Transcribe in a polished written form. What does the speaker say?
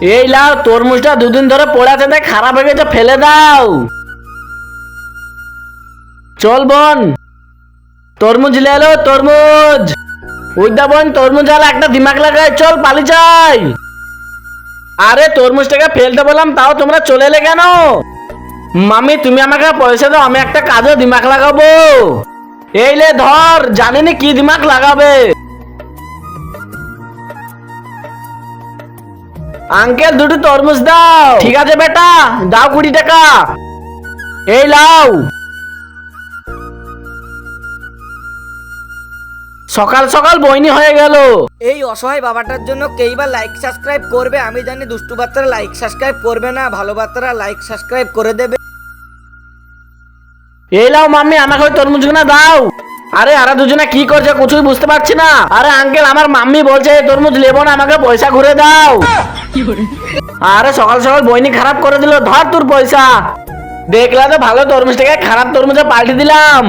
এই লাও, তরমুজটা দুদিন ধরে পড়ে আছে, তাই খারাপ হয়ে গেছে, ফেলে দাও। চল বোন, তরমুজ লে এলো, তরমুজ। উইদা বোন, তরমুজ আলা একটা দিমাগ লাগায়, চল পালি যাই। আরে তরমুজটাকে ফেলতে বললাম, তাও তোমরা চলে এলে কেন? মামি তুমি আমাকে পয়সা দাও, আমি একটা কাজে দিমাগ লাগাবো। এই লে ধর, জানিনি কি দিমাগ লাগাবে। আঙ্কেল দুটো তরমুজ দাও। ঠিক আছে বেটা, দাও 20 টাকা। এই লাও। সকাল সকাল বইনি হয়ে গেল। এই অসহায় বাবাটার জন্য কেই বা লাইক সাবস্ক্রাইব করবে? আমি জানি দুষ্টু বাচ্চারা লাইক সাবস্ক্রাইব করবে না, ভালো বাচ্চারা লাইক সাবস্ক্রাইব করে দেবে। এই লাও মাম্মি, আমাকে ওই তরমুজগুলো দাও। আরে আরে দুজনে কি করছে কিছুই বুঝতে পারছি না। আরে আঙ্কেল, আমার মাম্মি বলছে এই তরমুজ লেবো না, আমাকে পয়সা ঘুরে দাও। আরে সকাল সকাল বইনি খারাপ করে দিল, ধর তোর পয়সা। দেখলা তো ভালো তরমুজটাকে খারাপ তরমুজে পাল্টে দিলাম।